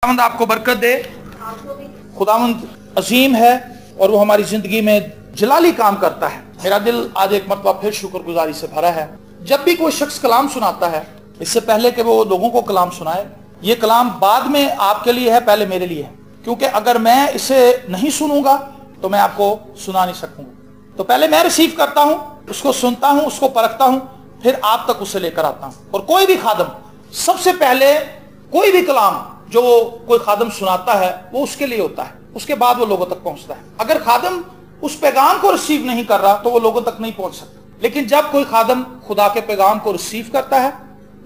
खुदावंद आपको बरकत दे। खुदावंद अजीम है और वो हमारी जिंदगी में जलाली काम करता है। मेरा दिल आज एक मरतबा फिर शुक्रगुजारी से भरा है। जब भी कोई शख्स कलाम सुनाता है, इससे पहले कि वो लोगों को कलाम सुनाए, ये कलाम बाद में आपके लिए है, पहले मेरे लिए है। क्योंकि अगर मैं इसे नहीं सुनूंगा तो मैं आपको सुना नहीं सकूंगा। तो पहले मैं रिसीव करता हूं, उसको सुनता हूं, उसको परखता हूं, फिर आप तक उसे लेकर आता हूं। और कोई भी खादम, सबसे पहले कोई भी कलाम जो कोई खादम सुनाता है वो उसके लिए होता है, उसके बाद वो लोगों तक पहुंचता है। अगर खादम उस पैगाम को रिसीव नहीं कर रहा तो वो लोगों तक नहीं पहुंच सकता। लेकिन जब कोई खादम खुदा के पैगाम को रिसीव करता है,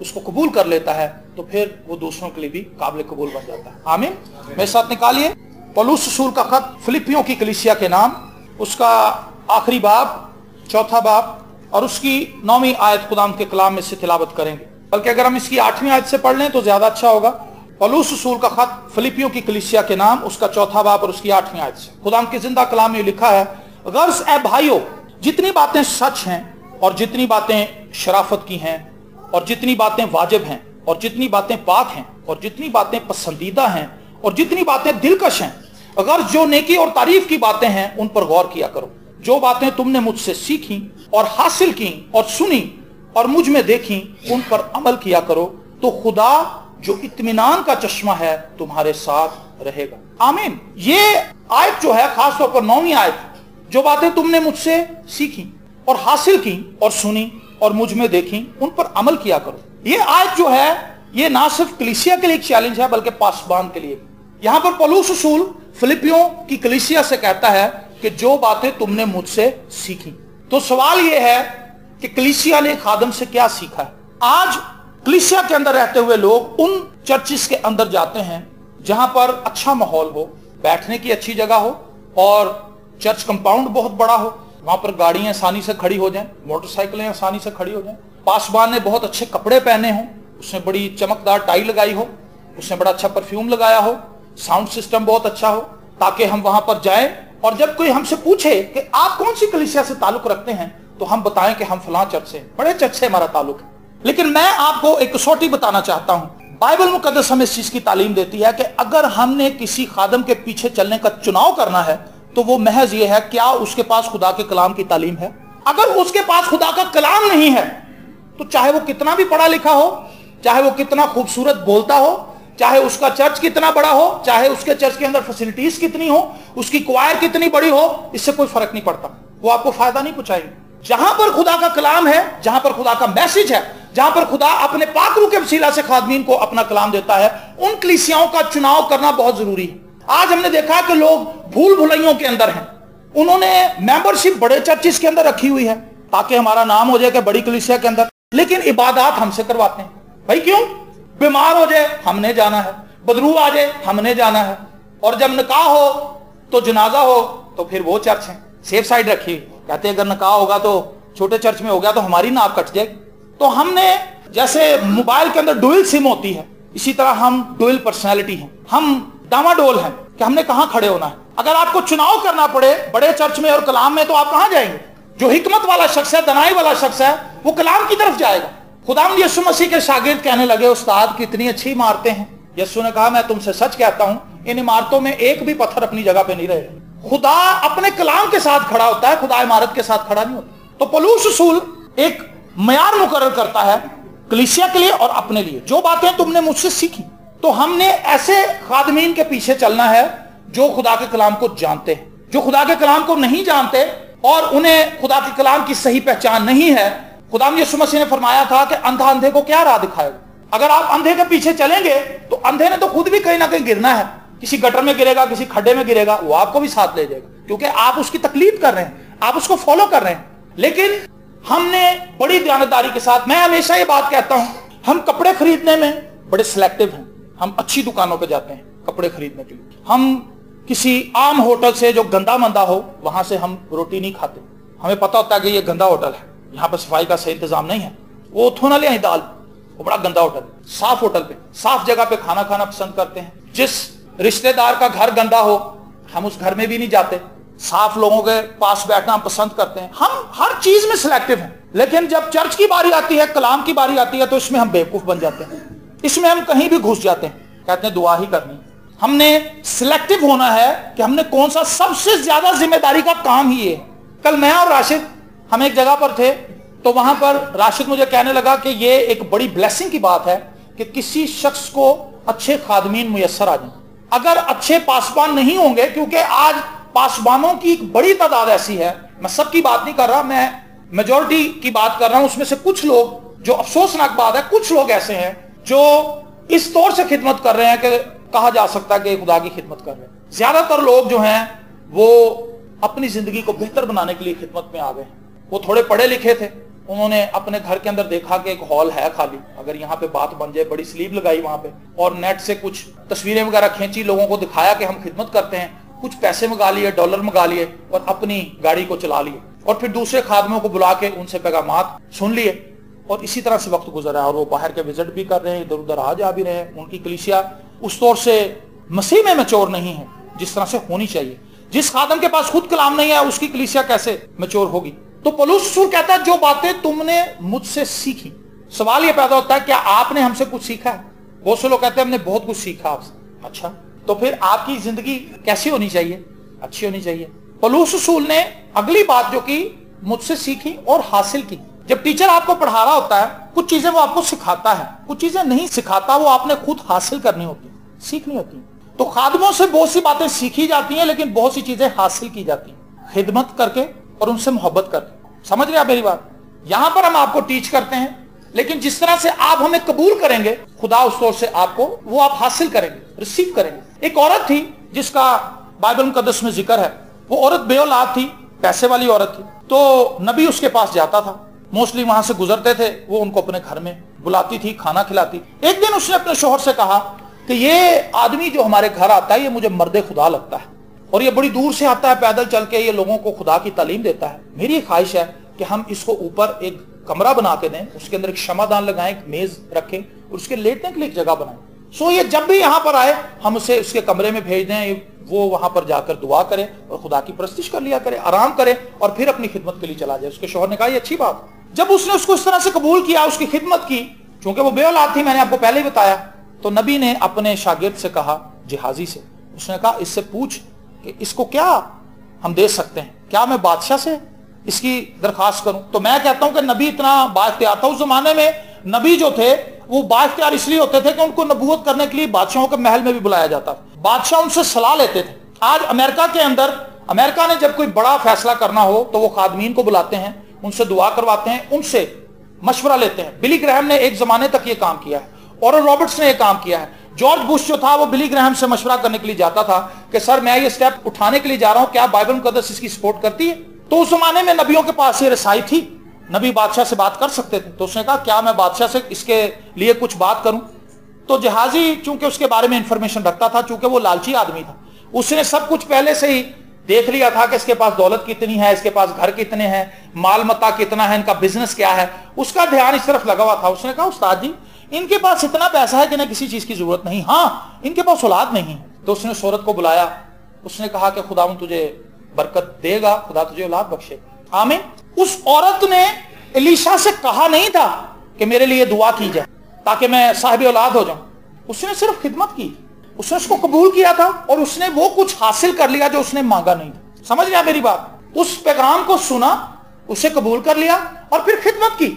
उसको कबूल कर लेता है, तो फिर वो दूसरों के लिए भी काबिल कबूल बन जाता है। आमीन। मेरे साथ निकालिए पौलुस रसूल का खत फिलिपियों की कलीसिया के नाम, उसका आखिरी बाब, चौथा बाब और उसकी 9वीं आयत खुदाम के कलाम में से तिलावत करेंगे। बल्कि अगर हम इसकी 8वीं आयत से पढ़ लें तो ज्यादा अच्छा होगा। पौलुस रसूल का खत फिलिपियों की कलीसिया के नाम, उसका चौथा बाब और उसकी 8वीं आयत से खुदाम के जिंदा कलाम में लिखा है, गर्ज ए भाइयों, जितनी बातें सच हैं और जितनी बातें शराफत की हैं और जितनी बातें वाजिब हैं और जितनी बातें पाक हैं और जितनी बातें पसंदीदा हैं और जितनी बातें दिलकश हैं, अगर जो नेकी और तारीफ की बातें हैं उन पर गौर किया करो। जो बातें तुमने मुझसे सीखी और हासिल की और सुनी और मुझ में देखी, उन पर अमल किया करो, तो खुदा जो इत्मीनान का चश्मा है तुम्हारे साथ रहेगा। आमीन। ये आयत जो है, खास तौर पर 9वीं आयत, जो बातें तुमने मुझसे सीखी और हासिल की और सुनी और मुझ में देखी, उन पर अमल किया करो। ये आयत जो है, ये ना सिर्फ कलीसिया के लिए एक चैलेंज है बल्कि पासबान के लिए। यहां पर पौलुस रसूल फिलिपियों की कलीसिया से कहता है कि जो बातें तुमने मुझसे सीखी। तो सवाल यह है कि कलीसिया ने खादम से क्या सीखा है। आज कलीसिया के अंदर रहते हुए लोग उन चर्चिस के अंदर जाते हैं जहां पर अच्छा माहौल हो, बैठने की अच्छी जगह हो और चर्च कंपाउंड बहुत बड़ा हो, वहां पर गाड़ियां आसानी से खड़ी हो जाएं, मोटरसाइकिलें आसानी से खड़ी हो जाएं, पासबान ने बहुत अच्छे कपड़े पहने हों, उसने बड़ी चमकदार टाई लगाई हो, उसने बड़ा अच्छा परफ्यूम लगाया हो, साउंड सिस्टम बहुत अच्छा हो, ताकि हम वहां पर जाएं और जब कोई हमसे पूछे कि आप कौन सी कलीसिया से ताल्लुक रखते हैं, तो हम बताएं कि हम फलां चर्च से, बड़े चर्च से हमारा ताल्लुक है। लेकिन मैं आपको एक कसौटी बताना चाहता हूं। बाइबल मुकद्दस हमें इस चीज की तालीम देती है कि अगर हमने किसी खादम के पीछे चलने का चुनाव करना है तो वो महज ये है, क्या उसके पास खुदा के कलाम की तालीम है। अगर उसके पास खुदा का कलाम नहीं है तो चाहे वो कितना भी पढ़ा लिखा हो, चाहे वो कितना खूबसूरत बोलता हो, चाहे उसका चर्च कितना बड़ा हो, चाहे उसके चर्च के अंदर फैसिलिटीज कितनी हो, उसकी क्वायर कितनी बड़ी हो, इससे कोई फर्क नहीं पड़ता, वो आपको फायदा नहीं पहुंचाएगी। जहां पर खुदा का कलाम है, जहां पर खुदा का मैसेज है, जहां पर खुदा अपने पाक रूह के वसीला से खादमीन को अपना कलाम देता है, उन कलीसियाओं का चुनाव करना बहुत जरूरी है। आज हमने देखा कि लोग भूल भुलैयों के अंदर हैं, उन्होंने मेंबरशिप बड़े चर्चिस के अंदर रखी हुई है ताकि हमारा नाम हो जाए कि बड़ी कलीसिया के अंदर, लेकिन इबादत हमसे करवाते हैं। भाई क्यों? बीमार हो जाए हमने जाना है, बदरू आ जाए हमने जाना है, और जब निकाह हो तो जनाजा हो तो फिर वो चर्च है सेफ साइड रखी, कहते हैं अगर निकाह होगा तो छोटे चर्च में हो गया तो हमारी नाक कट जाएगी। तो हमने, जैसे मोबाइल के अंदर डुअल सिम होती है, इसी तरह हम डुअल पर्सनैलिटी हैं, हम डामाडोल हैं कि हमने कहां खड़े होना है। अगर आपको चुनाव करना पड़े बड़े चर्च में और कलाम में, तो आप कहां जाएंगे? जो हिकमत वाला शख्स है, दनाई वाला शख्स है, वो कलाम की तरफ जाएगा। खुदावंद यीशु मसीह के शागिर्द कहने लगे, उस्ताद कितनी अच्छी इमारतें हैं। यीशु ने कहा, मैं तुमसे सच कहता हूं, इन इमारतों में एक भी पत्थर अपनी जगह पे नहीं रहेगा। खुदा अपने कलाम के साथ खड़ा होता है, खुदा इमारत के साथ खड़ा नहीं होता। तो पौलुस रसूल एक मयार मुकर्रर करता है कलीसिया के लिए और अपने लिए। जो बातें तुमने मुझसे सीखी, तो हमने ऐसे खादमीन के पीछे चलना है जो खुदा के कलाम को जानते हैं। जो खुदा के कलाम को नहीं जानते और उन्हें खुदा के कलाम की सही पहचान नहीं है, खुदाम यीशु मसीह ने फरमाया था कि अंधा अंधे को क्या राह दिखाएगा। अगर आप अंधे के पीछे चलेंगे तो अंधे ने तो खुद भी कहीं ना कहीं गिरना है, किसी गटर में गिरेगा, किसी खड्डे में गिरेगा, वो आपको भी साथ ले जाएगा, क्योंकि आप उसकी तकलीफ कर रहे हैं, आप उसको फॉलो कर रहे हैं। लेकिन हमने बड़ी दयानतदारी के साथ, मैं हमेशा ये बात कहता हूं, हम कपड़े खरीदने में बड़े सिलेक्टिव हैं। हम अच्छी दुकानों पे जाते हैं कपड़े खरीदने के लिए। हम किसी आम होटल से जो गंदा मंदा हो वहां से हम रोटी नहीं खाते। हमें पता होता है कि ये गंदा होटल है, यहाँ पर सफाई का सही इंतजाम नहीं है, वो उठो ना ले दाल, वो बड़ा गंदा होटल। साफ होटल पे, साफ जगह पे खाना खाना पसंद करते हैं। जिस रिश्तेदार का घर गंदा हो हम उस घर में भी नहीं जाते, साफ लोगों के पास बैठना हम पसंद करते हैं। हम हर चीज में सिलेक्टिव हैं। लेकिन जब चर्च की बारी आती है, कलाम की बारी आती है, तो इसमें हम बेवकूफ बन जाते हैं, इसमें हम कहीं भी घुस जाते हैं। कहते हैं दुआ ही करनी। हमने सिलेक्टिव होना है कि हमने कौन सा सबसे ज्यादा जिम्मेदारी का काम ही है। कल मैं और राशिद हम एक जगह पर थे, तो वहां पर राशिद मुझे कहने लगा कि ये एक बड़ी ब्लेसिंग की बात है कि किसी शख्स को अच्छे खादमीन मुयस्सर आ जाए। अगर अच्छे पासबान नहीं होंगे, क्योंकि आज पासबानों की एक बड़ी तादाद ऐसी है, मैं सबकी बात नहीं कर रहा, मैं मेजॉरिटी की बात कर रहा हूं, उसमें से कुछ लोग, जो अफसोसनाक बात है, कुछ लोग ऐसे हैं जो इस तौर से खिदमत कर रहे हैं कि कहा जा सकता है कि खुदा की खिदमत कर रहे हैं। ज्यादातर लोग जो हैं वो अपनी जिंदगी को बेहतर बनाने के लिए खिदमत में आ गए। वो थोड़े पढ़े लिखे थे, उन्होंने अपने घर के अंदर देखा कि एक हॉल है खाली, अगर यहाँ पे बात बन जाए, बड़ी स्लीव लगाई वहां पे और नेट से कुछ तस्वीरें वगैरह खींची, लोगों को दिखाया कि हम खिदमत करते हैं, कुछ पैसे मंगा लिए, डॉलर मंगा लिए और अपनी गाड़ी को चला लिए और फिर दूसरे खादमों को बुला के उनसे पैगामात सुन लिए और इसी तरह से वक्त गुजरा है। और वो बाहर के विजिट भी कर रहे हैं, इधर उधर आ जा भी रहे हैं। उनकी कलीसिया उस तौर से मसीह में मैच्योर नहीं है जिस तरह से होनी चाहिए। जिस खादम के पास खुद कलाम नहीं है, उसकी कलीसिया कैसे मैच्योर होगी? तो पौलुस रसूल कहता है जो बातें तुमने मुझसे सीखी। सवाल यह पैदा होता है, क्या आपने हमसे कुछ सीखा है? बहुत से लोग कहते हैं हमने बहुत कुछ सीखा आपसे। अच्छा, तो फिर आपकी जिंदगी कैसी होनी चाहिए? अच्छी होनी चाहिए। पौलुस रसूल ने अगली बात जो की मुझसे सीखी और हासिल की। जब टीचर आपको पढ़ा रहा होता है, कुछ चीजें वो आपको सिखाता है, कुछ चीजें नहीं सिखाता, वो आपने खुद हासिल करनी होती, सीखनी होती। तो खादमों से बहुत सी बातें सीखी जाती हैं, लेकिन बहुत सी चीजें हासिल की जाती हैं खिदमत करके और उनसे मोहब्बत करके। समझ रहे आप मेरी बात? यहां पर हम आपको टीच करते हैं, लेकिन जिस तरह से आप हमें कबूल करेंगे, खुदा उस तौर से आपको वो आप हासिल करेंगे, रिसीव करेंगे। एक औरत थी जिसका बाइबल मुकद्दस में जिक्र है। वो औरत बेऔलाद थी, पैसे वाली औरत थी। तो नबी उसके पास जाता था, मोस्टली वहां से गुजरते थे, वो उनको अपने घर में बुलाती थी, खाना खिलाती। एक दिन उसने अपने शौहर से कहा कि ये आदमी जो हमारे घर आता है, ये मुझे मर्दे खुदा लगता है और ये बड़ी दूर से आता है पैदल चल के, ये लोगों को खुदा की तालीम देता है। मेरी ख्वाहिश है कि हम इसको ऊपर एक कमरा बना के दें, उसके अंदर एक क्षमादान लगाएं, एक मेज रखें और उसके लेटने के लिए एक जगह बनाएं। सो ये जब भी यहाँ पर आए, हम उसे उसके कमरे में भेज दें, वो वहां पर जाकर दुआ करे और खुदा की परस्तिश कर लिया करे, आराम करे और फिर अपनी खिदमत के लिए चला जाए। उसके शौहर ने कहा ये अच्छी बात। जब उसने उसको इस तरह से कबूल किया, उसकी खिदमत की, क्योंकि वो बेऔलाद थी, मैंने आपको पहले ही बताया, तो नबी ने अपने शागिर्द से कहा, जिहाजी से, उसने कहा इससे पूछ कि इसको क्या हम दे सकते हैं, क्या मैं बादशाह से इसकी दरखास्त करूं? तो मैं कहता हूं कि नबी इतना बाइख्तियार था। उस जमाने में नबी जो थे वो बाइख्तियार इसलिए होते थे कि उनको नबूवत करने के लिए बादशाहों के महल में भी बुलाया जाता था, बादशाह उनसे सलाह लेते थे। आज अमेरिका के अंदर, अमेरिका ने जब कोई बड़ा फैसला करना हो तो वो खादमीन को बुलाते हैं, उनसे दुआ करवाते हैं, उनसे मशवरा लेते हैं। बिली ग्रैहम ने एक जमाने तक ये काम किया है, और रॉबर्ट्स ने ये काम किया है। जॉर्ज बुश जो था वो बिली ग्रैहम से मशवरा करने के लिए जाता था कि सर मैं ये स्टेप उठाने के लिए जा रहा हूं, क्या बाइबल मुकद्दस इसकी सपोर्ट करती है? तो उस जमाने में नबियों के पास ये रसाई थी, नबी बादशाह से बात कर सकते थे। तो उसने कहा क्या मैं बादशाह से इसके लिए कुछ बात करूं? तो जहाजी चूंकि उसके बारे में इंफॉर्मेशन रखता था, चूंकि वो लालची आदमी था, उसने सब कुछ पहले से ही देख लिया था कि इसके पास दौलत कितनी है, इसके पास घर कितने हैं, माल मता कितना है, इनका बिजनेस क्या है, उसका ध्यान इस तरफ लगा हुआ था। उसने कहा उस्ताद जी इनके पास इतना पैसा है कि ना किसी चीज की जरूरत नहीं, हाँ इनके पास औलाद नहीं है। तो उसने उस औरत को बुलाया, उसने कहा कि खुदा तुझे बरकत देगा, खुदा तुझे औलाद बख्शे, आमीन। उस औरत ने एलीशा से कहा नहीं था कि मेरे लिए दुआ की जाए ताकि मैं साहिब औलाद हो जाऊं, उसने सिर्फ खिदमत की, उसने उसको कबूल किया था और उसने वो कुछ हासिल कर लिया जो उसने मांगा नहीं था। समझ गया मेरी बात? उस पैगाम को सुना, उसे कबूल कर लिया और फिर खिदमत की,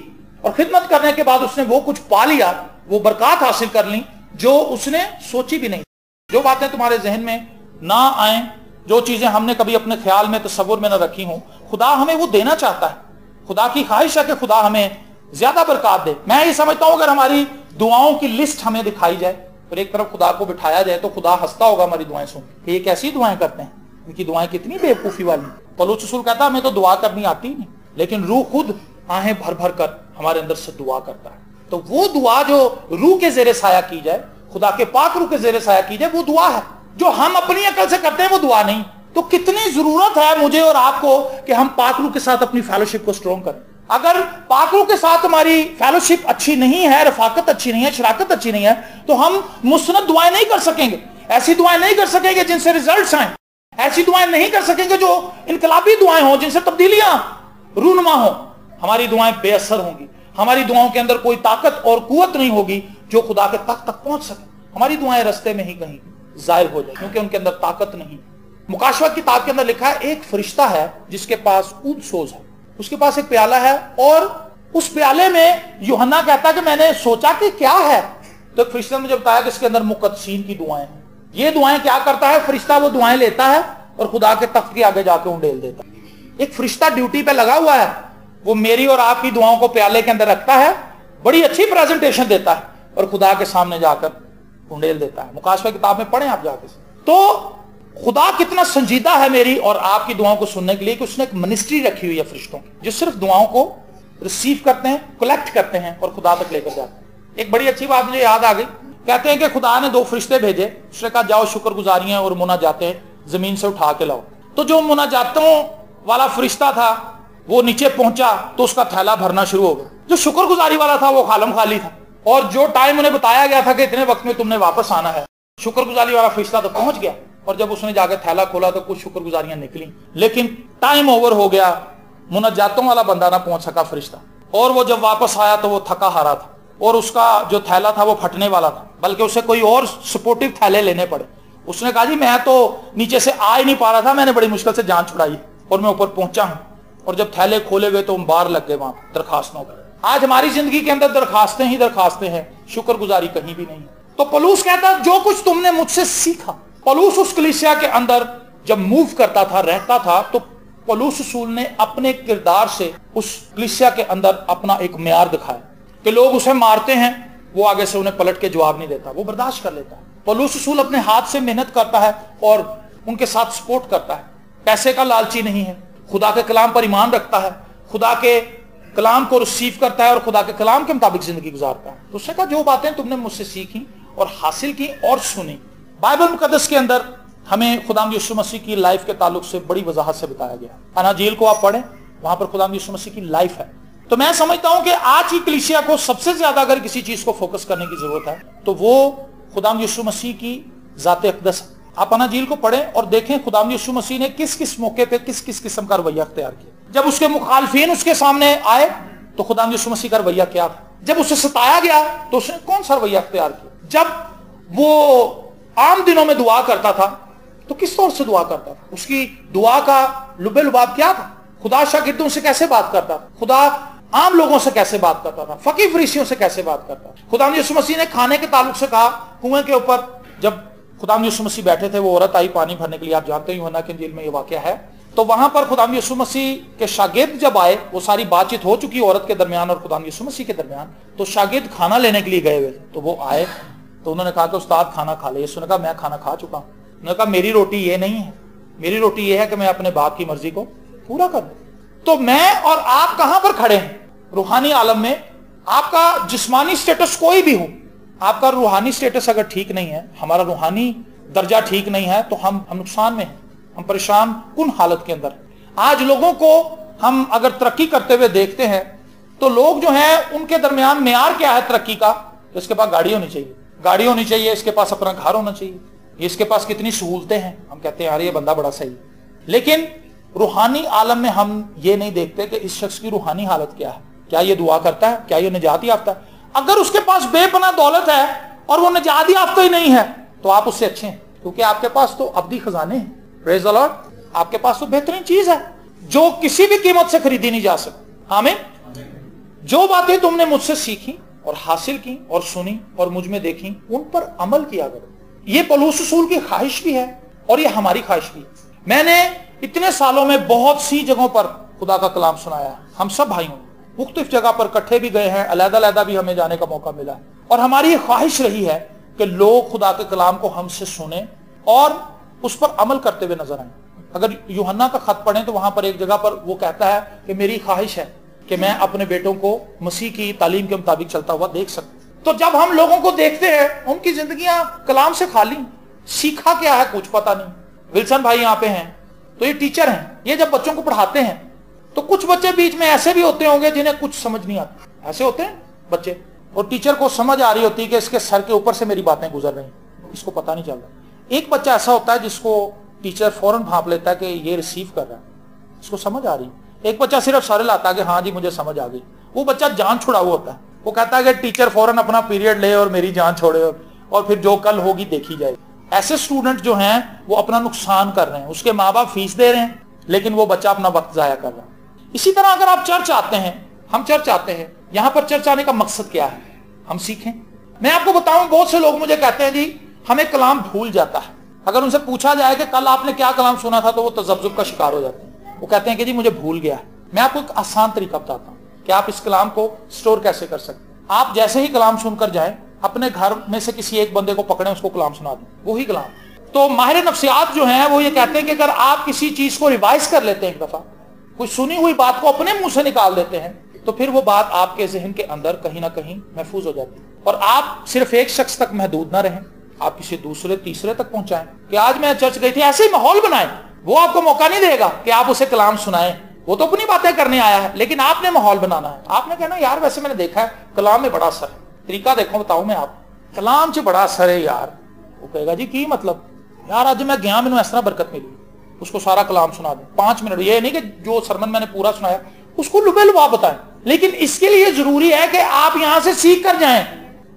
और खिदमत करने के बाद उसने वो कुछ पा लिया, वो बरकत हासिल कर ली जो उसने सोची भी नहीं। जो बातें तुम्हारे जहन में ना आए, जो चीजें हमने कभी अपने ख्याल में तसव्वुर में न रखी हो, खुदा हमें वो देना चाहता है। खुदा की ख्वाहिश है कि खुदा हमें ज्यादा बरकत दे। मैं ये समझता हूं अगर हमारी दुआओं की लिस्ट हमें दिखाई जाए और एक तरफ खुदा को बिठाया जाए तो खुदा हंसता होगा हमारी दुआएं सुन के, ये कैसी दुआएं करते हैं, इनकी दुआएं कितनी बेवकूफी वाली। पौलुस रसूल कहता है हमें तो दुआ करनी आती नहीं, लेकिन रूह खुद आहें भर भर कर हमारे अंदर से दुआ करता है। तो वो दुआ जो रूह के जेरे साया की जाए, खुदा के पाक रूह के जेरे साया की जाए, वो दुआ है। जो हम अपनी अकल से करते हैं वो दुआ नहीं। तो कितनी जरूरत है मुझे और आपको कि हम पाक रूह के साथ अपनी फेलोशिप को स्ट्रॉन्ग करें। अगर पाक रूह के साथ हमारी फेलोशिप अच्छी नहीं है, रफाकत अच्छी नहीं है, शराकत अच्छी नहीं है, तो हम मुस्नद दुआएं नहीं कर सकेंगे, ऐसी दुआएं नहीं कर सकेंगे जिनसे रिजल्ट्स आए, ऐसी दुआएं नहीं कर सकेंगे जो इनकलाबी दुआएं हो, जिनसे तब्दीलियां रूनुमा हो। हमारी दुआएं बेअसर होंगी, हमारी दुआओं के अंदर कोई ताकत और कुव्वत नहीं होगी जो खुदा के तख्त तक पहुंच सके। हमारी दुआएं रास्ते में ही कहीं जाहिर हो जाए, क्योंकि उनके अंदर ताकत नहीं। मुकाशवा किताब के अंदर लिखा है एक फरिश्ता है जिसके पास ऊद सोज है, उसके पास एक प्याला है और उस प्याले में यूहन्ना कहता है कि मैंने सोचा कि क्या है, तो एक फरिश्ता ने मुझे बताया कि इसके अंदर मुकद्दसीन की दुआएं हैं। ये दुआएं क्या करता है फरिश्ता, वो दुआएं लेता है और खुदा के तख्त के आगे जाके उंडेल देता है। एक फरिश्ता ड्यूटी पे लगा हुआ है, वो मेरी और आपकी दुआओं को प्याले के अंदर रखता है, बड़ी अच्छी प्रेजेंटेशन देता है और खुदा के सामने जाकर उंडेल देता है। मुकाशवा किताब में पढ़ें आप जाके। तो खुदा कितना संजीदा है मेरी और आपकी दुआओं को सुनने के लिए कि उसने एक मिनिस्ट्री रखी हुई है फरिश्तों की, जो सिर्फ दुआओं को रिसीव करते हैं, कलेक्ट करते हैं और खुदा तक लेकर जाते हैं। एक बड़ी अच्छी बात मुझे याद आ गई, कहते हैं कि खुदा ने 2 फरिश्ते भेजे, उसने कहा जाओ शुक्रगुजारियां और मुनाजातें जमीन से उठा के लाओ। तो जो मुनाजातों वाला फरिश्ता था वो नीचे पहुंचा तो उसका थैला भरना शुरू हो गया। जो शुक्रगुजारी वाला था वो खालम खाली था, और जो टाइम उन्हें बताया गया था कि इतने वक्त में तुमने वापस आना है, शुक्रगुजारी वाला फरिश्ता तो पहुंच गया, और जब उसने जाकर थैला खोला तो कुछ शुक्रगुजारियां निकली, लेकिन टाइम ओवर हो गया, मुनाजातों वाला बंदा ना पहुंच सका फरिश्ता। और वो जब वापस आया तो वो थका हारा था और उसका जो थैला था वो फटने वाला था, बल्कि उसे कोई और सपोर्टिव थैले लेने पड़े। उसने कहा जी मैं तो नीचे से आ ही नहीं पा रहा था, मैंने बड़ी मुश्किल से जान छुड़ाई और मैं ऊपर पहुंचा हूं, और जब थैले खोले हुए तो हम बाहर लग गए वहां दरखास्तों पर। आज हमारी जिंदगी के अंदर दरखास्तें ही दरखास्तें हैं, शुक्रगुजारी कहीं भी नहीं। तो पौलुस कहता जो कुछ तुमने मुझसे सीखा, पौलुस उस कलीसिया के अंदर जब मूव करता था, रहता था, तो पौलुस रसूल ने अपने किरदार से उस कलीसिया के अंदर अपना एक म्यार दिखाया कि लोग उसे मारते हैं, वो आगे से उन्हें पलट के जवाब नहीं देता, वो बर्दाश्त कर लेता है। पौलुस रसूल अपने हाथ से मेहनत करता है और उनके साथ सपोर्ट करता है, पैसे का लालची नहीं है, खुदा के कलाम पर ईमान रखता है, खुदा के कलाम को रिसीव करता है और खुदा के कलाम के मुताबिक जिंदगी गुजारता है। तो उसने कहा जो बातें तुमने मुझसे सीखी और हासिल की और सुनी, बाइबल मुकद्दस के अंदर हमें खुदाम यीशु मसीह की लाइफ के ताल्लुक से बड़ी वजाहत से बताया गया। अनाजील को आप पढ़ें, वहां पर खुदाम यीशु मसीह की लाइफ है। तो मैं समझता हूं कि आज की कलीसिया को सबसे ज्यादा अगर किसी चीज को फोकस करने की जरूरत है तो वो खुदाम यीशु मसीह की जाते अक़दस। आप अनाजील को पढ़ें और देखें खुदाम यीशु मसीह ने किस किस मौके पे किस किस किस्म का रवैया अख्तियार किया। जब उसके मुखालफीन उसके सामने आए तो खुदाम यीशु मसीह का रवैया क्या था, जब उसे सताया गया तो उसने कौन सा रवैया अख्तियार किया, जब वो आम दिनों में दुआ करता था तो किस तौर से दुआ करता था, उसकी दुआ का लुबे लुबाब क्या था, खुदा शागिर्दों से कैसे बात करता था, खुदा आम लोगों से कैसे बात करता था, फकीर फरीसियों से कैसे बात करता था। खुदा यीशु मसीह ने खाने के ताल्लुक से कहा, कुएं के ऊपर जब खुदा यीशु मसीह बैठे थे, वो औरत आई पानी भरने के लिए, आप जानते हैं यूहन्ना की इंजील में ये वाकया है। तो वहां पर खुदा यीशु मसीह के शागिर्द जब आए, वो सारी बातचीत हो चुकी औरत के दरमियान और खुदा यीशु मसीह के दरमियान, तो शागिर्द खाना लेने के लिए गए हुए, तो वो आए तो उन्होंने कहा कि उस्ताद खाना खा ले। यीशु ने कहा मैं खाना खा चुका हूं। उन्होंने कहा मेरी रोटी ये नहीं है, मेरी रोटी ये है कि मैं अपने बाप की मर्जी को पूरा कर दूं। तो मैं और आप कहां पर खड़े हैं रूहानी आलम में? आपका जिस्मानी स्टेटस कोई भी हो, आपका रूहानी स्टेटस अगर ठीक नहीं है, हमारा रूहानी दर्जा ठीक नहीं है, तो हम नुकसान में हैं, हम परेशान कुन हालत के अंदर। आज लोगों को हम अगर तरक्की करते हुए देखते हैं तो लोग जो हैं उनके दरमियान मेयार क्या है तरक्की का, तो इसके पास गाड़ी होनी चाहिए, गाड़ी होनी चाहिए, इसके पास अपना घर होना चाहिए, इसके पास कितनी सहूलतें हैं, हम कहते हैं यार ये बंदा बड़ा सही। लेकिन रूहानी आलम में हम ये नहीं देखते कि इस शख्स की रूहानी हालत क्या है, क्या ये दुआ करता है, क्या ये निजात याफ्ता है। अगर उसके पास बेपनाह दौलत है और वो निजात याफ्ता ही नहीं है तो आप उससे अच्छे हैं, क्योंकि आपके पास तो अब्दी खजाने हैं। प्रेज द लॉर्ड, आपके पास तो बेहतरीन चीज है जो किसी भी कीमत से खरीदी नहीं जा सकती। आमीन। जो बातें तुमने मुझसे सीखी और हासिल की और सुनी और मुझ में देखी, उन पर अमल किया करो। ये पौलुस रसूल की ख्वाहिश भी है और ये हमारी ख्वाहिश भी है। मैंने इतने सालों में बहुत सी जगहों पर खुदा का कलाम सुनाया है, हम सब भाइयों मुख्तलिफ जगह पर इकट्ठे भी गए हैं, अलग-अलग भी हमें जाने का मौका मिला है, और हमारी ये ख्वाहिश रही है कि लोग खुदा के कलाम को हमसे सुने और उस पर अमल करते हुए नजर आए। अगर यूहन्ना का खत पढ़ें तो वहां पर एक जगह पर वो कहता है कि मेरी ख्वाहिश है कि मैं अपने बेटों को मसीह की तालीम के मुताबिक चलता हुआ देख सकूं। तो जब हम लोगों को देखते हैं उनकी जिंदगियां कलाम से खाली, सीखा क्या है कुछ पता नहीं। विल्सन भाई यहाँ पे हैं तो ये टीचर हैं, ये जब बच्चों को पढ़ाते हैं तो कुछ बच्चे बीच में ऐसे भी होते होंगे जिन्हें कुछ समझ नहीं आता, ऐसे होते हैं बच्चे, और टीचर को समझ आ रही होती है कि इसके सर के ऊपर से मेरी बातें गुजर रही, इसको पता नहीं चल रहा। एक बच्चा ऐसा होता है जिसको टीचर फौरन भांप लेता है कि ये रिसीव कर रहा है, इसको समझ आ रही। एक बच्चा सिर्फ सर लाता है कि हाँ जी मुझे समझ आ गई, वो बच्चा जान छुड़ा हुआ होता है, वो कहता है कि टीचर फौरन अपना पीरियड ले और मेरी जान छोड़े और फिर जो कल होगी देखी जाएगी। ऐसे स्टूडेंट जो हैं वो अपना नुकसान कर रहे हैं, उसके माँ बाप फीस दे रहे हैं लेकिन वो बच्चा अपना वक्त जाया कर रहा है। इसी तरह अगर आप चर्च आते हैं, हम चर्च आते हैं, यहां पर चर्च आने का मकसद क्या है? हम सीखें। मैं आपको बताऊं, बहुत से लोग मुझे कहते हैं जी हमें कलाम भूल जाता है। अगर उनसे पूछा जाए कि कल आपने क्या कलाम सुना था, तो वो तजब्जुब का शिकार हो जाते हैं। वो कहते हैं कि जी मुझे भूल गया। मैं आपको एक आसान तरीका बताता हूं कि आप इस कलाम को स्टोर कैसे कर सकते हैं। आप जैसे ही कलाम सुनकर जाएं, अपने घर में से किसी एक बंदे को पकड़ें, उसको कलाम सुना दें, वही कलाम। तो माहिर नफ्सियात जो हैं वो ये कहते हैं कि अगर आप किसी चीज को रिवाइज कर लेते हैं, एक दफा कोई सुनी हुई बात को अपने मुंह से निकाल देते हैं, तो फिर वो बात आपके जहन के अंदर कहीं ना कहीं महफूज हो जाती है। और आप सिर्फ एक शख्स तक महदूद ना रहें, आप किसी दूसरे तीसरे तक पहुंचाएं कि आज मैं चर्च गई थी, ऐसे ही माहौल बनाएं। वो आपको मौका नहीं देगा कि आप उसे कलाम सुनाएं, वो तो अपनी बातें करने आया है, लेकिन आपने माहौल बनाना है। आपने कहना यार वैसे मैंने देखा है कलाम में बड़ा असर है। तरीका देखो बताऊं मैं आप, कलाम से बड़ा असर है यार। वो कहेगा जी की मतलब? यार आज मैं गया, मैंने इस तरह बरकत मिली। उसको सारा कलाम सुना दें 5 मिनट। ये नहीं कि जो सरमन मैंने पूरा सुनाया उसको लुबे लुबा बताएं, लेकिन इसके लिए जरूरी है कि आप यहां से सीख कर जाएं।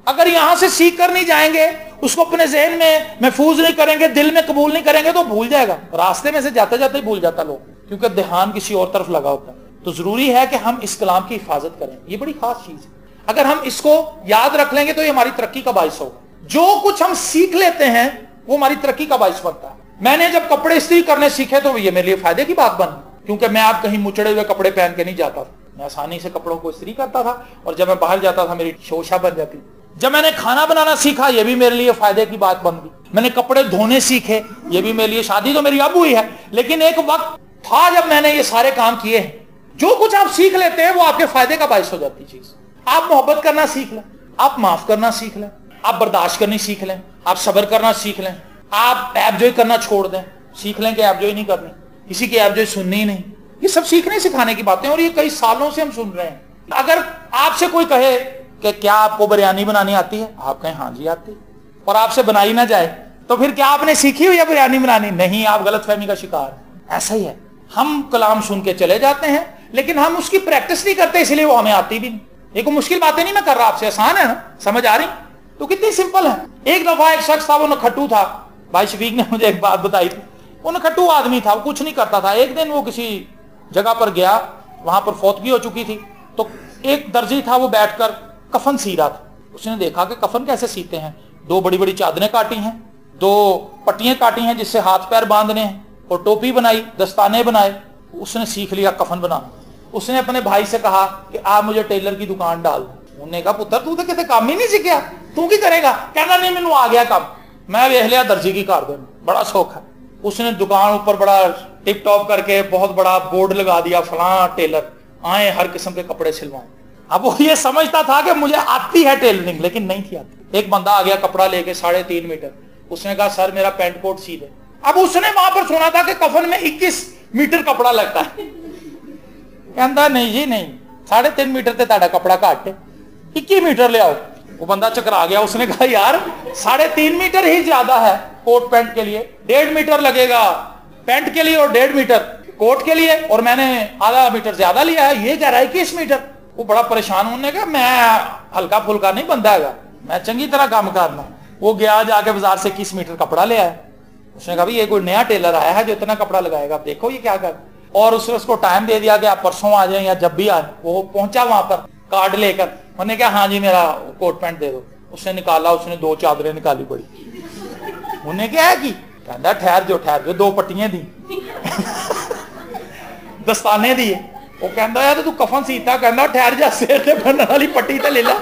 अगर यहां से सीख कर नहीं जाएंगे, उसको अपने जहन में महफूज नहीं करेंगे, दिल में कबूल नहीं करेंगे, तो भूल जाएगा। रास्ते में से जाते जाते ही भूल जाता लोग, क्योंकि ध्यान किसी और तरफ लगा होता है। तो जरूरी है कि हम इस कलाम की हिफाजत करें। ये बड़ी खास चीज है। अगर हम इसको याद रख लेंगे तो ये हमारी तरक्की का बाइस होगा। जो कुछ हम सीख लेते हैं वो हमारी तरक्की का बाइस बनता है। मैंने जब कपड़े इस्त्री करने सीखे तो ये मेरे लिए फायदे की बात बनी, क्योंकि मैं आप कहीं मुचड़े हुए कपड़े पहन के नहीं जाता था। मैं आसानी से कपड़ों को इस्त्री करता था, और जब मैं बाहर जाता था मेरी शोशा बन जाती। जब मैंने खाना बनाना सीखा, ये भी मेरे लिए फायदे की बात बन गई। मैंने कपड़े धोने सीखे, ये भी मेरे लिए, शादी तो मेरी अब हुई है, लेकिन एक वक्त था जब मैंने ये सारे काम किए हैं। जो कुछ आप सीख लेते हैं वो आपके फायदे का बाइस हो जाती चीज। आप मोहब्बत करना सीख लें, आप माफ करना सीख लें, आप बर्दाश्त करनी सीख लें, आप सब्र करना सीख लें, आप ऐबजोई करना छोड़ दें, सीख लें कि ऐबजोई नहीं करनी, किसी की ऐबजोई सुननी ही नहीं। ये सब सीखने सिखाने की बातें, और ये कई सालों से हम सुन रहे हैं। अगर आपसे कोई कहे कि क्या आपको बिरयानी बनानी आती है, आप कहें हाँ जी आती है, और आपसे बनाई ना जाए, तो फिर क्या आपने सीखी हुई है बिरयानी बनानी? नहीं, आप गलतफहमी का शिकार हैं। ऐसा ही है, हम कलाम सुन के चले जाते हैं, लेकिन हम उसकी प्रैक्टिस नहीं करते, इसलिए वो हमें आती भी नहीं। ये कोई मुश्किल बातें नहीं मैं कर रहा आपसे, आसान है ना, समझ आ रही? तो कितनी सिंपल है। एक दफा एक शख्स था, वो नखट्टू था। भाई शफीक ने मुझे एक बात बताई थी। वो नखट्टू आदमी था, वो कुछ नहीं करता था। एक दिन वो किसी जगह पर गया, वहां पर फौतगी हो चुकी थी, तो एक दर्जी था, वो बैठकर कफन सी रहा था। उसने देखा कि कफन कैसे सीते हैं। 2 बड़ी बड़ी चादरें काटी हैं, 2 पट्टियां काटी हैं जिससे हाथ पैर बांधने हैं, और टोपी बनाई, दस्ताने बनाए। उसने सीख लिया कफन बनाना। उसने अपने भाई से कहा कि आप मुझे टेलर की दुकान डाल दो। उन्होंने कहा पुत्र तू तो कितने काम ही नहीं सीखा, तू की करेगा? कहना नहीं, मैनू आ गया काम, मैं वेख लिया दर्जी की कर देना, बड़ा शौक है। उसने दुकान ऊपर बड़ा टिप टॉप करके बहुत बड़ा बोर्ड लगा दिया, फलां टेलर आए हर किस्म के कपड़े सिलवाएं। अब वो ये समझता था कि मुझे आती है टेलरिंग, लेकिन नहीं थी आती। एक बंदा आ गया कपड़ा लेके 3.5 मीटर। उसने कहा सर मेरा पैंट कोट सी दे। अब उसने वहां पर सुना था कि कफन में 21 मीटर कपड़ा लगता है। कहता नहीं जी नहीं, 3.5 मीटर ते ताड़ा कपड़ा घट है, 21 मीटर ले आओ। वो बंदा चकरा गया। उसने कहा यार 3.5 मीटर ही ज्यादा है कोट पैंट के लिए, 1.5 मीटर लगेगा पैंट के लिए और 1.5 मीटर कोट के लिए, और मैंने आधा मीटर ज्यादा लिया है, ये कह रहा है 21 मीटर। वो बड़ा परेशान होने का, मैं हल्का फुल्का नहीं बंदा है, मैं चंगी तरह काम करना। वो गया जाके बाजार से 21 मीटर कपड़ा ले आया। उसने कहा ये कोई नया टेलर आया है जो इतना कपड़ा लगाएगा, आप देखो ये क्या कर। और उसने उसको टाइम दे दिया कि आप परसों आ जाए या जब भी आए। वो पहुंचा वहां पर कार्ड लेकर, उन्होंने कहा हाँ जी मेरा कोट पैंट दे दो। उसने निकाला, उसने 2 चादरें निकाली बड़ी। उन्हें क्या है कि कहता ठहर जो 2 पट्टियां दी दस्ताने दिए। वो कहता यार तू कफन सीता, कहता ठहर जा सिर से बनने वाली पट्टी तो ले ला।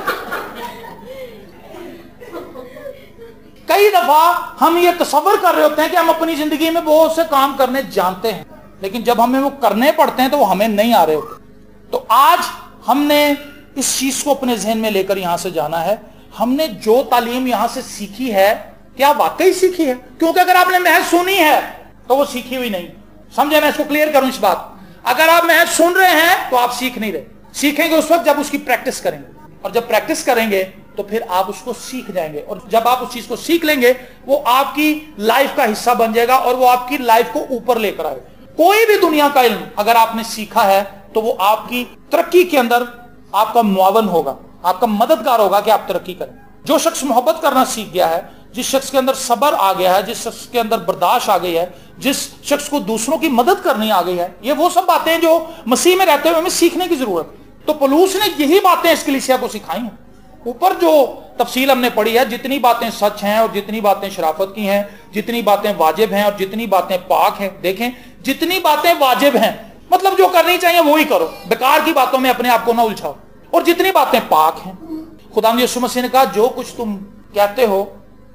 कई दफा हम ये तसव्वुर कर रहे होते हैं कि हम अपनी जिंदगी में बहुत से काम करने जानते हैं, लेकिन जब हमें वो करने पड़ते हैं तो वो हमें नहीं आ रहे होते। तो आज हमने इस चीज को अपने जहन में लेकर यहां से जाना है। हमने जो तालीम यहां से सीखी है, क्या वाकई सीखी है? क्योंकि अगर आपने महज सुनी है तो वो सीखी हुई नहीं। समझे? मैं इसको क्लियर करूं इस बात। अगर आप महज सुन रहे हैं तो आप सीख नहीं रहे। सीखेंगे उस वक्त जब उसकी प्रैक्टिस करेंगे, और जब प्रैक्टिस करेंगे तो फिर आप उसको सीख जाएंगे, और जब आप उस चीज को सीख लेंगे वो आपकी लाइफ का हिस्सा बन जाएगा, और वो आपकी लाइफ को ऊपर लेकर आएगा। कोई भी दुनिया का इल्म अगर आपने सीखा है तो वो आपकी तरक्की के अंदर आपका मुआवन होगा, आपका मददगार होगा कि आप तरक्की करें। जो शख्स मोहब्बत करना सीख गया है, जिस शख्स के अंदर सब्र आ गया है, जिस शख्स के अंदर बर्दाश्त आ गई है, जिस शख्स को दूसरों की मदद करनी आ गई है, ये वो सब बातें जो मसीह में रहते हुए हमें सीखने की जरूरत है। तो पौलुस ने यही बातें इस कलीसिया को सिखाई हैं। ऊपर जो तफसील हमने पढ़ी है, जितनी बातें सच हैं और जितनी बातें शराफत की हैं, जितनी बातें वाजिब हैं और जितनी बातें पाक हैं, देखें जितनी बातें वाजिब हैं मतलब जो करनी चाहिए वो ही करो, बेकार की बातों में अपने आप को ना उलझाओ, और जितनी बातें पाक हैं, खुदा यीशु मसीह ने कहा जो कुछ तुम कहते हो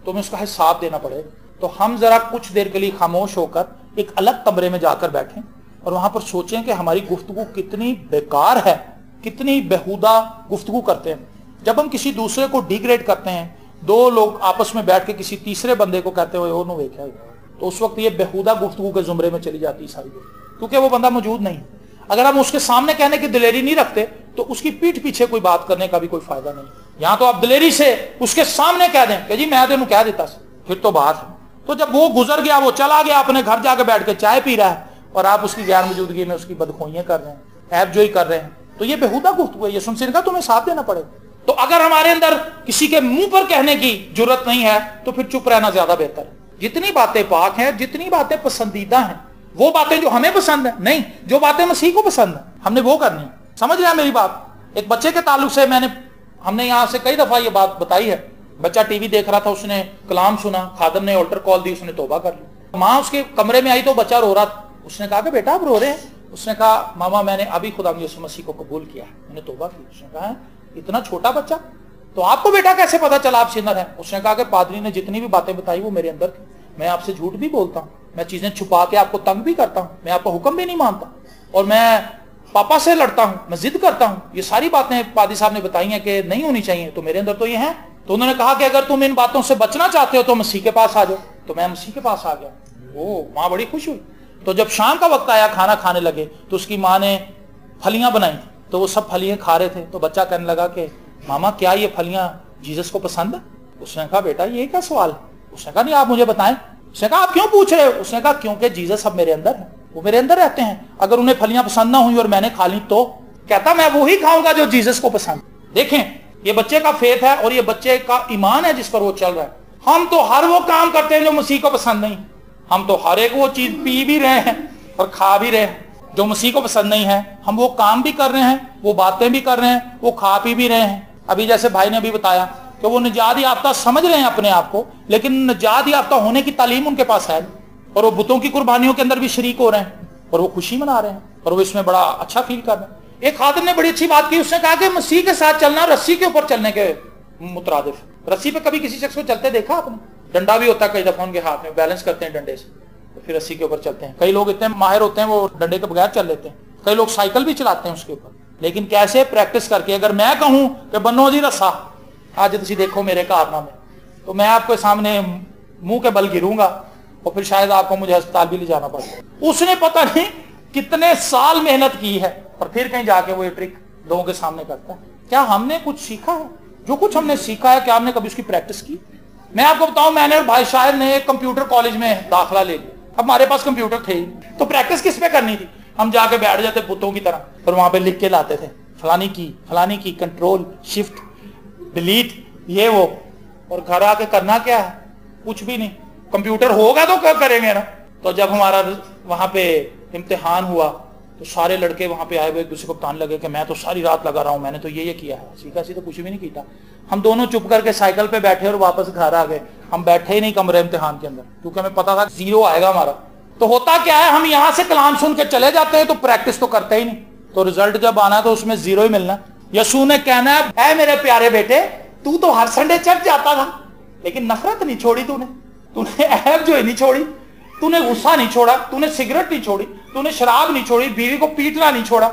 तुम्हें उसका हिसाब देना पड़े। तो हम जरा कुछ देर के लिए खामोश होकर एक अलग कमरे में जाकर बैठें और वहां पर सोचें कि हमारी गुफ्तगू कितनी बेकार है, कितनी बेहुदा गुफ्तगू करते हैं। जब हम किसी दूसरे को डिग्रेड करते हैं, दो लोग आपस में बैठ के किसी तीसरे बंदे को कहते हुए वो वेख्या, तो उस वक्त ये बेहुदा गुफ्तगू के जुमरे में चली जाती सारी, क्योंकि वो बंदा मौजूद नहीं। अगर हम उसके सामने कहने की दिलेरी नहीं रखते तो उसकी पीठ पीछे कोई बात करने का भी कोई फायदा नहीं। यहां तो आप दिलेरी से उसके सामने कह दें कि जी मैं तेनू कह देता, फिर तो बात है। तो जब वो गुजर गया, वो चला गया, अपने घर जाके बैठ के चाय पी रहा है और आप उसकी गैर मौजूदगी में उसकी बदखोइयां कर रहे हैं, ऐबजोई कर रहे हैं, तो ये बेहुदा गुफ्तगू है। ये सुन का तुम्हें साथ देना पड़ेगा। तो अगर हमारे अंदर किसी के मुंह पर कहने की जरूरत नहीं है तो फिर चुप रहना ज्यादा बेहतर है। जितनी बातें पाक हैं, जितनी बातें पसंदीदा हैं, वो बातें जो हमें पसंद है, नहीं जो बातें मसीह को पसंद है, हमने वो करनी है। समझ रहे हैं मेरी बात? एक बच्चे के ताल्लुक से हमने यहां से कई दफा ये बात बताई है। बच्चा टीवी देख रहा था, उसने कलाम सुना, खादम ने ऑल्टर कॉल दी, उसने तौबा कर ली। माँ उसके कमरे में आई तो बच्चा रो रहा था। उसने कहा कि बेटा आप रो रहे हैं? उसने कहा मामा मैंने अभी खुदा यीशु मसीह को कबूल किया, मैंने तौबा की। उसने कहा इतना छोटा बच्चा, तो आपको बेटा कैसे पता चला आप सिनर हैं? उसने कहा कि पादरी ने जितनी भी बातें बताई वो मेरे अंदर थी। मैं आपसे झूठ भी बोलता हूँ, मैं चीजें छुपा के आपको तंग भी करता हूँ, मैं आपका हुक्म भी नहीं मानता, और मैं पापा से लड़ता हूँ, मैं जिद करता हूँ। ये सारी बातें पादरी साहब ने बताई हैं कि नहीं होनी चाहिए, तो मेरे अंदर तो ये हैं। तो उन्होंने कहा कि अगर तुम इन बातों से बचना चाहते हो तो मसीह के पास आ जाओ। तो मैं मसीह के पास आ गया। वो माँ बड़ी खुश हुई। तो जब शाम का वक्त आया, खाना खाने लगे, तो उसकी माँ ने फलियां बनाई, तो वो सब फलियां खा रहे थे। तो बच्चा कहने लगा कि मामा क्या ये फलियां जीसस को पसंद है? उसने कहा बेटा ये क्या सवाल है? उसने कहा नहीं आप मुझे बताएं। उसने कहा आप क्यों पूछ रहे हो? उसने कहा क्योंकि जीसस अब मेरे अंदर है, वो मेरे अंदर रहते हैं। अगर उन्हें फलियां पसंद ना हुई और मैंने खा ली तो कहता मैं वो ही खाऊंगा जो जीसस को पसंद। देखें ये बच्चे का फेथ है और ये बच्चे का ईमान है जिस पर वो चल रहा है। हम तो हर वो काम करते हैं जो मसीह को पसंद नहीं। हम तो हर एक वो चीज पी भी रहे हैं और खा भी रहे हैं जो मसीह को पसंद नहीं है। हम वो काम भी कर रहे हैं, वो बातें भी कर रहे हैं, वो खा पी भी रहे हैं। अभी जैसे भाई ने अभी बताया कि वो निजात याफ्ता समझ रहे हैं अपने आप को, लेकिन निजात याफ्ता होने की तालीम उनके पास है, और वो बुतों की कुर्बानियों के अंदर भी शरीक हो रहे हैं और वो खुशी मना रहे हैं और वो इसमें बड़ा अच्छा फील कर रहे हैं। एक खादिम ने बड़ी अच्छी बात की। उसने कहा कि मसीह के साथ चलना रस्सी के ऊपर चलने के मुतरादिफ। रस्सी पे कभी किसी शख्स को चलते देखा आपने? डंडा भी होता है कई दफा उनके हाथ में, बैलेंस करते हैं डंडे से, तो फिर रस्सी के ऊपर चलते हैं। कई लोग इतने माहिर होते हैं वो डंडे के बगैर चल लेते हैं। कई लोग साइकिल भी चलाते हैं उसके ऊपर, लेकिन कैसे प्रैक्टिस करके। अगर मैं कहूं कि बनो जी रस्सा आज तुम देखो मेरे कारनामे, तो मैं आपके सामने मुंह के बल गिरूंगा और फिर शायद आपको मुझे अस्पताल भी ले जाना पड़े। उसने पता नहीं कितने साल मेहनत की है और फिर कहीं जाके वो ये ट्रिक लोगों के सामने करता है। क्या हमने कुछ सीखा है? जो कुछ हमने सीखा है क्या हमने कभी उसकी प्रैक्टिस की? मैं आपको बताऊं, मैंने भाई शायर ने कंप्यूटर कॉलेज में दाखिला ले लिया। अब हमारे पास कंप्यूटर थे ही, तो प्रैक्टिस किस पे करनी थी? हम जाके बैठ जाते बुतों की तरह और वहां पे लिख के लाते थे फलानी की कंट्रोल शिफ्ट डिलीट ये वो, और घर आके करना क्या है? कुछ भी नहीं। कंप्यूटर होगा तो क्या करेंगे ना। तो जब हमारा वहां पे इम्तिहान हुआ तो सारे लड़के वहां पे आए हुए एक दूसरे को बताने लगे कि मैं तो सारी रात लगा रहा हूं, मैंने तो ये किया है। सीखा तो कुछ भी नहीं किया। हम दोनों चुप करके साइकिल पे बैठे और वापस घर आ गए। हम बैठे ही नहीं कमरे इम्तिहान के अंदर, क्योंकि हमें पता था 0 आएगा हमारा। तो होता क्या है, हम यहां से कलाम सुन के चले जाते हैं तो प्रैक्टिस तो करते ही नहीं, तो रिजल्ट जब आना तो उसमें 0 ही मिलना। यीशु ने कहना है मेरे प्यारे बेटे तू तो हर संडे चर्च जाता था, लेकिन नफरत नहीं छोड़ी तूने ऐब जो है नहीं छोड़ी, तूने गुस्सा नहीं छोड़ा, तूने सिगरेट नहीं छोड़ी, तूने शराब नहीं छोड़ी, बीवी को पीटना नहीं छोड़ा,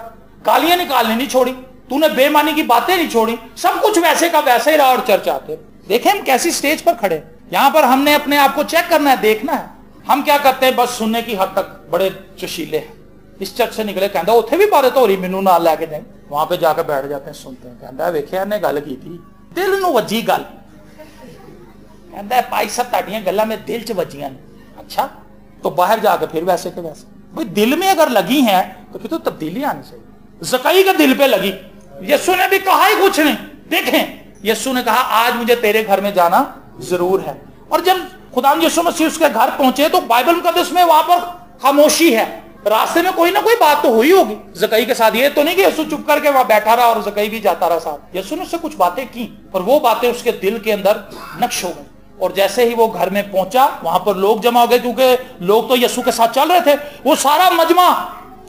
गालियां निकालनी नहीं छोड़ी, तूने बेईमानी की बातें नहीं छोड़ी। सब कुछ वैसे का वैसे ही रहा और चर्च आते। देखें हम कैसी स्टेज पर खड़े। यहां पर हमने अपने आप को चेक करना है, देखना है हम क्या करते हैं। बस सुनने की हद तक बड़े चशीले हैं। इस चर्च से निकले कहता उथे भी बारे तो मैनू नाल लैके जाए, वहां पे जाकर बैठ जाते हैं, सुनते हैं। कहता वेखिया ने गल की थी, दिल नूं वजी गल। कहता है भाई साहब ताड़ियां गल्लां मेरे दिल च वजियां ने। अच्छा, तो बाहर जाकर फिर वैसे के वैसे। भाई दिल में अगर लगी है तो फिर तो तब्दीली आनी चाहिए। ज़कई के दिल पे लगी, यीशु ने भी कहा ही कुछ नहीं। देखें यीशु ने कहा आज मुझे तेरे घर में जाना जरूर है। और जब खुदा यीशु मसीह उसके घर पहुंचे तो बाइबल मुकद्दस में वहां पर खामोशी है। रास्ते में कोई ना कोई बात तो हुई होगी जकई के साथ। ये तो नहीं कि यीशु चुप करके वहां बैठा रहा और जकई भी जाता रहा साथ। यीशु ने उससे कुछ बातें की और वो बातें उसके दिल के अंदर नक्श हो गई। और जैसे ही वो घर में पहुंचा वहां पर लोग जमा हो गए, क्योंकि लोग तो यीशु के साथ चल रहे थे। वो सारा मजमा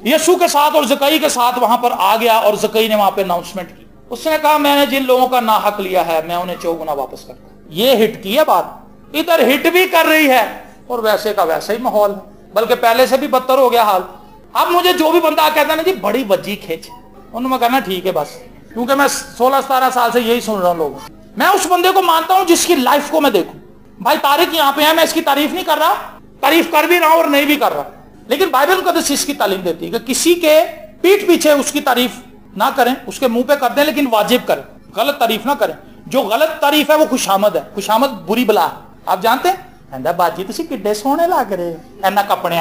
यीशु के साथ और जकई के साथ वहां पर आ गया और जकई ने वहां पर अनाउंसमेंट की। उसने कहा मैंने जिन लोगों का नाहक लिया है मैं उन्हें 4 गुना वापस करता हूं। ये हिट की है बात, इधर हिट भी कर रही है और वैसे का वैसा ही माहौल है, बल्कि पहले से भी बदतर हो गया हाल। अब मुझे जो भी बंदा कहता है ना जी बड़ी वज्जी खींच, उन्होंने कहना ठीक है बस, क्योंकि मैं 16-17 साल से यही सुन रहा हूं लोगों। मैं उस बंदे को मानता हूं जिसकी लाइफ को मैं देखूं। भाई तारिक यहाँ पे है, मैं इसकी तारीफ नहीं कर रहा, तारीफ कर भी रहा हूं और नहीं भी कर रहा, लेकिन बाइबल मुकद्दस इसकी तालीम देती है कि किसी के पीठ पीछे उसकी तारीफ ना करें, उसके मुंह पे कर दें, लेकिन वाजिब करें, गलत तारीफ ना करें। जो गलत तारीफ है वो खुशामद है, खुशामद बुरी बला है। आप जानते हैं कहता बाजी तुसी किड्डे सोहने लग रहे ऐना कपड़े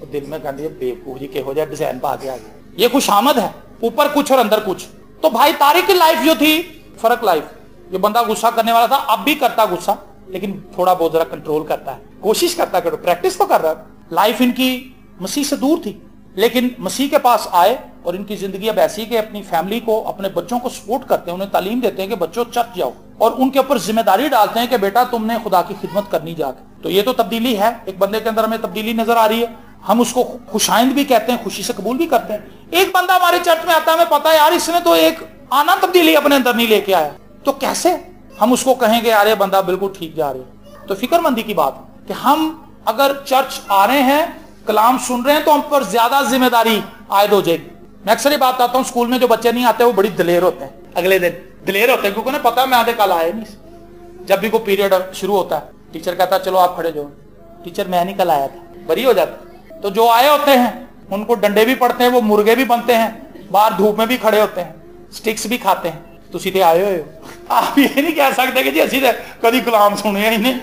दिल में कहती बेवकूफ जी किहो जिहा डिजाइन पा के आ गया। ये खुशामद है, ऊपर कुछ और अंदर कुछ। तो भाई तारिक की लाइफ जो थी फर्क लाइफ, ये बंदा गुस्सा करने वाला था, अब भी करता गुस्सा, लेकिन थोड़ा बहुत जरा कंट्रोल करता है, कोशिश करता है, प्रैक्टिस तो कर रहा है। लाइफ इनकी मसीह से दूर थी, लेकिन मसीह के पास आए और इनकी जिंदगी अब ऐसी कि अपनी फैमिली को, अपने बच्चों को सपोर्ट करते हैं, उन्हें तालीम देते हैं कि बच्चों चर्च जाओ, और उनके ऊपर जिम्मेदारी डालते हैं कि बेटा तुमने खुदा की खिदमत करनी जाके। तो ये तो तब्दीली है, एक बंदे के अंदर हमें तब्दीली नजर आ रही है। हम उसको खुशाइंद भी कहते हैं, खुशी से कबूल भी करते हैं। एक बंदा हमारे चर्च में आता है, हमें पता है यार इसने तो एक आना तब्दीली अपने अंदर नहीं लेके आया, तो कैसे हम उसको कहेंगे यार ये बंदा बिल्कुल ठीक जा रहे है। तो फिक्रमंदी की बात है कि हम अगर चर्च आ रहे हैं, कलाम सुन रहे हैं, तो हम पर ज्यादा जिम्मेदारी आयद हो जाएगी। मैं अक्सर ये बात आता हूँ, स्कूल में जो बच्चे नहीं आते वो बड़ी दिलेर होते हैं, अगले दिन दिलेर होते हैं, क्योंकि उन्हें पता है मैं आधे कल आए नहीं। जब भी कोई पीरियड शुरू होता है टीचर कहता है चलो आप खड़े जाओ, टीचर मैं नहीं कल आया था, बरी हो जाता। तो जो आए होते हैं उनको डंडे भी पड़ते हैं, वो मुर्गे भी बनते हैं, बाहर धूप में भी खड़े होते हैं, स्टिक्स भी खाते हैं। तो सीधे आए हुए हो, आप ये नहीं कह सकते कि जी असी कभी कलाम सुने इन्हें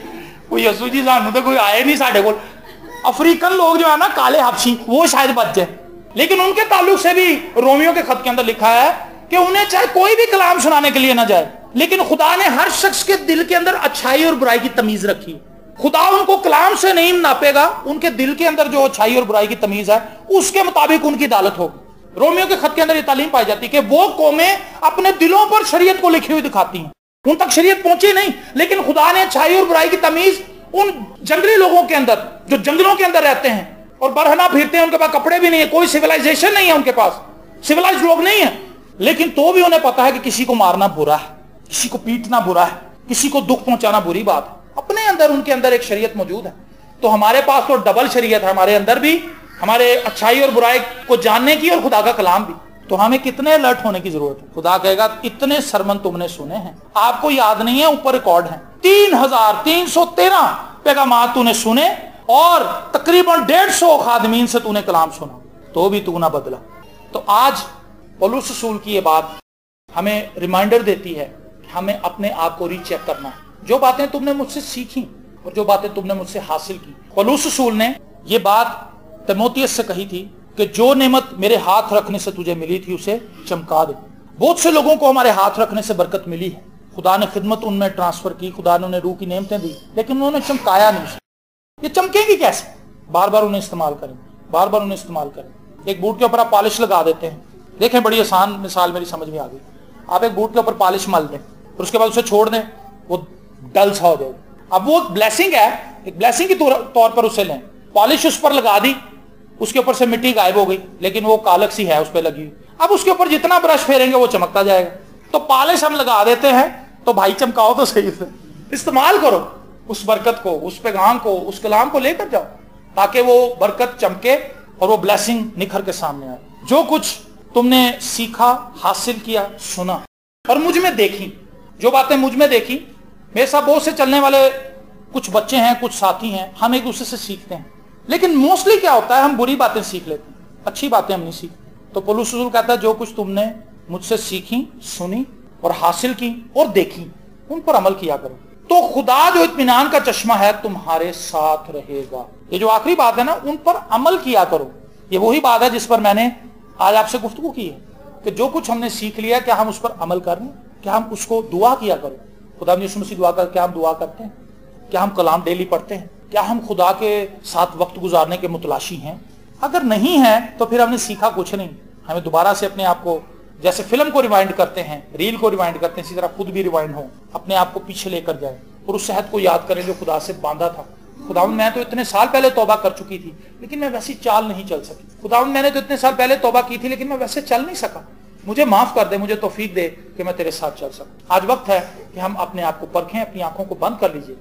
कोई यसू जी सानू तो कोई आए नहीं साढ़े को। अफ्रीकन लोग जो है ना काले हबशी, वो शायद बच जाए, लेकिन उनके ताल्लुक से भी रोमियो के खत के अंदर लिखा है कि उन्हें चाहे कोई भी कलाम सुनाने के लिए ना जाए, लेकिन खुदा ने हर शख्स के दिल के अंदर अच्छाई और बुराई की तमीज रखी। खुदा उनको कलाम से नहीं नापेगा, उनके दिल के अंदर जो अच्छाई और बुराई की तमीज है उसके मुताबिक उनकी अदालत होगी। रोमियो के खत के अंदर ये तालीम पाई जाती है कि वो कौमें अपने दिलों पर शरीयत को लिखी हुई दिखाती हैं, उन तक शरीयत पहुंची नहीं, लेकिन खुदा ने अच्छाई और बुराई की तमीज उन जंगली लोगों के अंदर, जो जंगलों के अंदर रहते हैं और बरहना फिरते हैं, उनके पास कपड़े भी नहीं है, कोई सिविलाइजेशन नहीं है, उनके पास सिविलाइज लोग नहीं है, लेकिन तो भी उन्हें पता है कि किसी को मारना बुरा है, किसी को पीटना बुरा है, किसी को दुख पहुंचाना बुरी बात है। अपने अंदर उनके अंदर एक शरीयत मौजूद है। तो हमारे पास तो डबल शरीयत है, हमारे अंदर भी हमारे अच्छाई और बुराई को जानने की और खुदा का कलाम भी। तो हमें कितने अलर्ट होने की जरूरत है। खुदा कहेगा इतने सरमन तुमने सुने हैं, आपको याद नहीं है, ऊपर रिकॉर्ड है 3313 पैगामात तूने सुने और तकरीबन 150 खादमीन से तूने कलाम सुना, तो भी तू ना बदला। तो आज पौलुस रसूल की ये बात हमें रिमाइंडर देती है कि हमें अपने आप को रीचेक करना है। जो बातें तुमने मुझसे सीखी और जो बातें तुमने मुझसे हासिल की। पौलुस रसूल ने ये बात तीमुथियुस से कही थी कि जो नेमत मेरे हाथ रखने से तुझे मिली थी उसे चमका दे। बहुत से लोगों को हमारे हाथ रखने से बरकत मिली है, खुदा ने खिदमत उनमें ट्रांसफर की, खुदा ने उन्हें रूह की नेमतें दी, लेकिन उन्होंने चमकाया नहीं। ये चमकेंगी कैसे? बार बार उन्हें इस्तेमाल करें, बार बार उन्हें इस्तेमाल करें। एक बूट के ऊपर आप पॉलिश लगा देते हैं, देखें बड़ी आसान मिसाल मेरी समझ में आ गई। आप एक बूट के ऊपर पॉलिश मल दें और उसके बाद उसे छोड़ दें, वो डल सा हो जाएगा। अब वो ब्लेसिंग है, एक ब्लेसिंग के तौर पर उसे लें, पॉलिश उस पर लगा दी, उसके ऊपर से मिट्टी गायब हो गई, लेकिन वो कालक सी है उस पर लगी। अब उसके ऊपर जितना ब्रश फेरेंगे वो चमकता जाएगा। तो पॉलिश हम लगा देते हैं, तो भाई चमकाओ तो सही से, इस्तेमाल करो उस बरकत को, उस पैगाम को, उस कलाम को लेकर जाओ, ताकि वो बरकत चमके और वो ब्लेसिंग निखर के सामने आए। जो कुछ तुमने सीखा, हासिल किया, सुना और मुझ में देखी, जो बातें मुझ में देखी, मेरे साथ बहुत से चलने वाले कुछ बच्चे हैं, कुछ साथी हैं, हम एक दूसरे से सीखते हैं, लेकिन मोस्टली क्या होता है हम बुरी बातें सीख लेते हैं, अच्छी बातें हम नहीं सीखते। तो पौलुस रसूल कहता है जो कुछ तुमने मुझसे सीखी, सुनी और हासिल की और देखी, उन पर अमल किया करो, तो खुदा जो इत्मीनान का चश्मा है तुम्हारे साथ रहेगा। ये जो आखिरी बात है ना, उन पर अमल किया करो। ये वही बात है जिस पर मैंने आज आपसे गुफ्तगू की है कि जो कुछ हमने सीख लिया क्या हम उस पर अमल कर रहे हैं। क्या हम उसको दुआ किया करो? खुदा यीशु मसीह दुआ कर, क्या हम दुआ करते हैं? क्या हम कलाम डेली पढ़ते हैं? क्या हम खुदा के साथ वक्त गुजारने के मुतलाशी हैं? अगर नहीं है तो फिर हमने सीखा कुछ नहीं। हमें दोबारा से अपने आप को, जैसे फिल्म को रिवाइंड करते हैं, रील को रिवाइंड करते हैं, इसी तरह खुद भी रिवाइंड हो, अपने आप को पीछे लेकर जाए और उस सेहत को याद करें जो खुदा से बांधा था। खुदावंद मैं तो इतने साल पहले तौबा कर चुकी थी लेकिन मैं वैसी चाल नहीं चल सकी। खुदावंद मैंने तो इतने साल पहले तौबा की थी लेकिन मैं वैसे चल नहीं सका। मुझे माफ कर दे, मुझे तौफीक दे कि मैं तेरे साथ चल सकूं। आज वक्त है कि हम अपने आप को परखें, अपनी आंखों को बंद कर लीजिए